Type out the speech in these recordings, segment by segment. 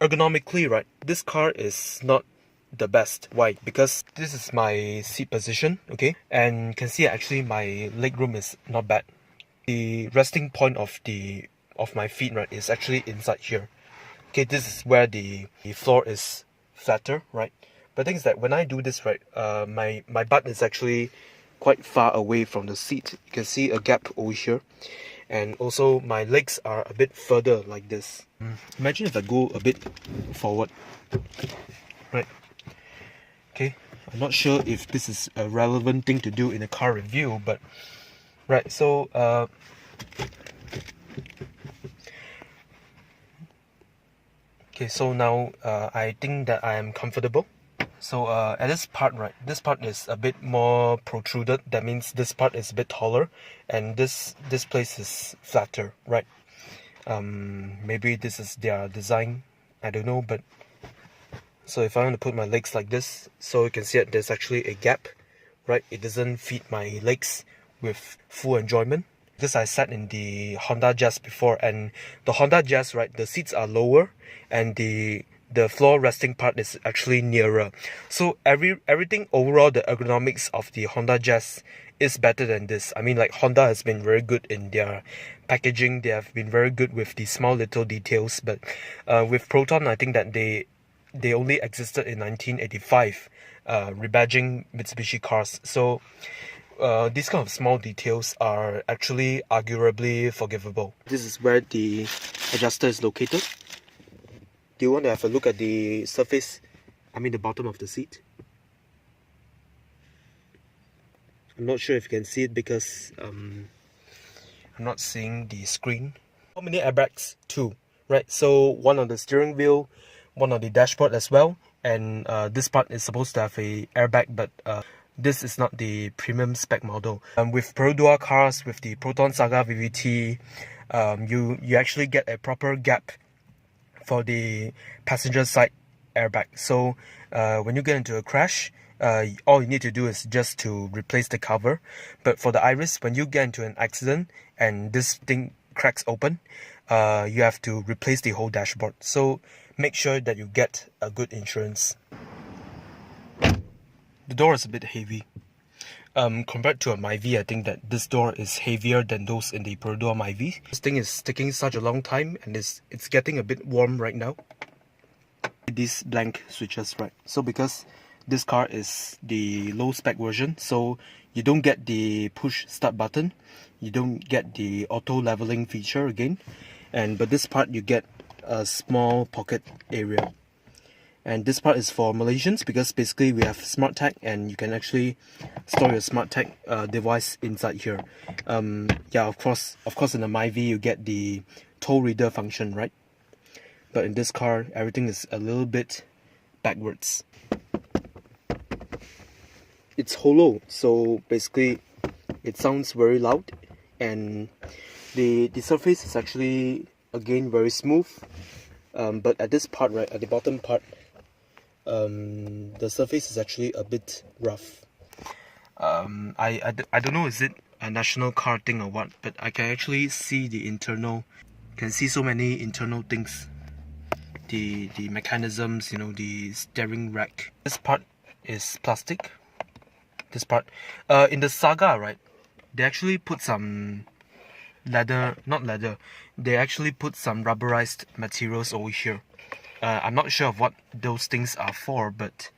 ergonomically, right, this car is not the best. Why? Because this is my seat position, okay, and you can see actually my leg room is not bad. The resting point of my feet, right, is actually inside here. Okay, this is where the floor is flatter, right? But the thing is that when I do this, right, my butt is actually quite far away from the seat. You can see a gap over here, and also my legs are a bit further like this. Imagine if I go a bit forward, right? Okay, I'm not sure if this is a relevant thing to do in a car review, but right, so okay, so now I think that I am comfortable. So at this part, right, this part is a bit more protruded. That means this part is a bit taller, and this place is flatter, right? Maybe this is their design, I don't know. But so if I want to put my legs like this, so you can see that there's actually a gap, right? It doesn't fit my legs with full enjoyment. Because I sat in the Honda Jazz before, and the Honda Jazz, right, the seats are lower, and the floor resting part is actually nearer. So everything overall, the ergonomics of the Honda Jazz is better than this. I mean, like, Honda has been very good in their packaging. They have been very good with the small little details. But with Proton, I think that they only existed in 1985, rebadging Mitsubishi cars. So these kind of small details are actually arguably forgivable. This is where the adjuster is located. Do you want to have a look at the surface? I mean the bottom of the seat. I'm not sure if you can see it because I'm not seeing the screen. How many airbags? 2, right? So one on the steering wheel, one on the dashboard as well, and this part is supposed to have a airbag, but this is not the premium spec model. With Perodua cars, with the Proton Saga VVT, you actually get a proper gap for the passenger side airbag. So when you get into a crash, all you need to do is just to replace the cover. But for the Iriz, when you get into an accident and this thing cracks open, you have to replace the whole dashboard. So make sure that you get a good insurance. The door is a bit heavy. Compared to a Myvi, I think that this door is heavier than those in the Perodua Myvi. This thing is taking such a long time, and it's getting a bit warm right now. These blank switches, right? So because this car is the low spec version, so you don't get the push start button, you don't get the auto leveling feature again, but this part you get a small pocket area. And this part is for Malaysians because basically we have smart tag, and you can actually store your smart tag device inside here. Yeah, of course in the Myvi you get the toll reader function, right? But in this car, everything is a little bit backwards. It's hollow, so basically it sounds very loud, and the surface is actually again very smooth. But at this part, right, at the bottom part, the surface is actually a bit rough. I don't know, is it a national car thing or what, but I can actually see the internal, can see so many internal things. The mechanisms, you know, the steering rack. This part is plastic. This part, in the Saga, right, they actually put some they actually put some rubberized materials over here. I'm not sure of what those things are for, but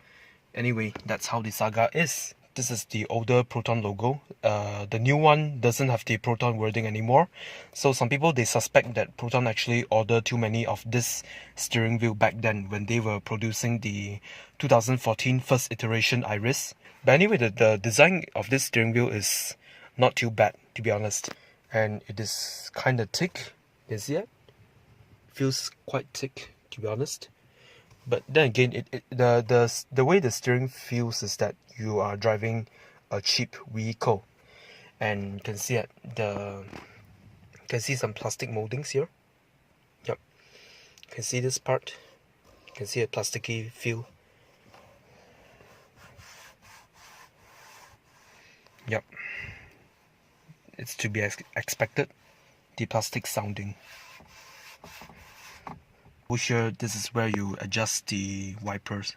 anyway, that's how the Saga is. This is the older Proton logo. The new one doesn't have the Proton wording anymore. So some people, they suspect that Proton actually ordered too many of this steering wheel back then when they were producing the 2014 first iteration Iriz. But anyway, the design of this steering wheel is not too bad, to be honest. And it is kind of thick. You see it? Feels quite thick, to be honest. But then again, the way the steering feels is that you are driving a cheap vehicle, and you can see it. You can see some plastic moldings here. Yep, you can see this part. You can see a plasticky feel. Yep, it's to be expected. The plastic sounding. Over here, this is where you adjust the wipers,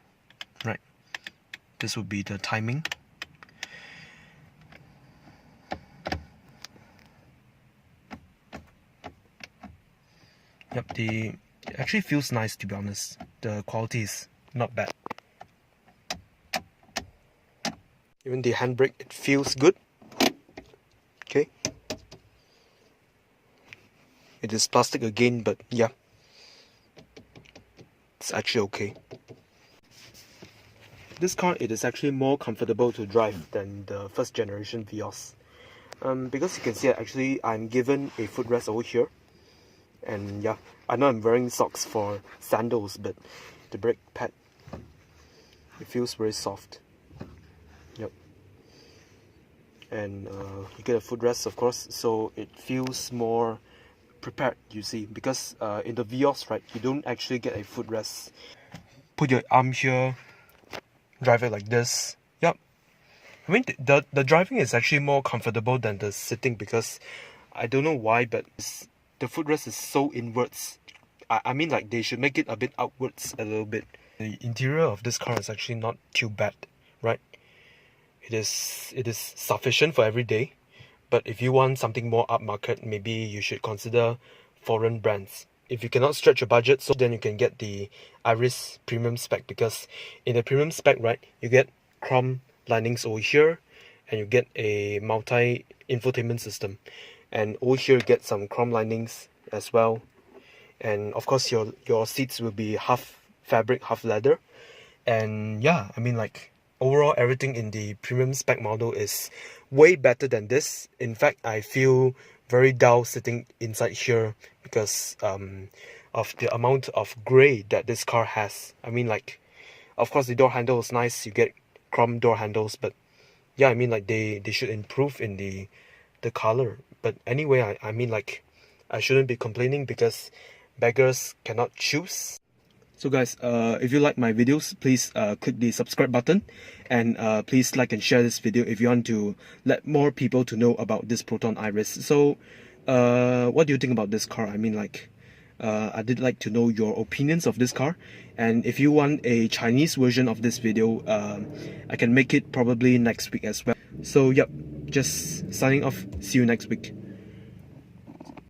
right? This would be the timing. Yep, it actually feels nice, to be honest. The quality is not bad. Even the handbrake, it feels good. Okay. It is plastic again, but yeah, it's actually okay. This car, it is actually more comfortable to drive than the first generation Vios. Because you can see, actually, I'm given a footrest over here. And yeah, I know I'm wearing socks for sandals, but the brake pad, it feels very soft. Yep. And you get a footrest, of course, so it feels more prepared, you see, because in the Vios, right, you don't actually get a footrest. Put your arm here, drive it like this. Yep. I mean, the driving is actually more comfortable than the sitting, because I don't know why, but the footrest is so inwards. I mean, like, they should make it a bit outwards a little bit. The interior of this car is actually not too bad, right? It is sufficient for every day. But if you want something more upmarket, maybe you should consider foreign brands. If you cannot stretch your budget, so then you can get the Iriz premium spec, because in the premium spec, right, you get chrome linings over here, and you get a multi infotainment system, and over here you get some chrome linings as well, and of course your seats will be half fabric, half leather. And yeah, I mean, like, overall everything in the premium spec model is way better than this. In fact, I feel very dull sitting inside here because of the amount of grey that this car has. I mean, like, of course the door handle is nice, you get chrome door handles, but yeah, I mean, like, they should improve in the color. But anyway, I mean, like, I shouldn't be complaining because beggars cannot choose. So guys, if you like my videos, please click the subscribe button, and please like and share this video if you want to let more people to know about this Proton Iriz. So what do you think about this car? I mean, like, I did like to know your opinions of this car, and if you want a Chinese version of this video, I can make it probably next week as well. So yep, just signing off, see you next week.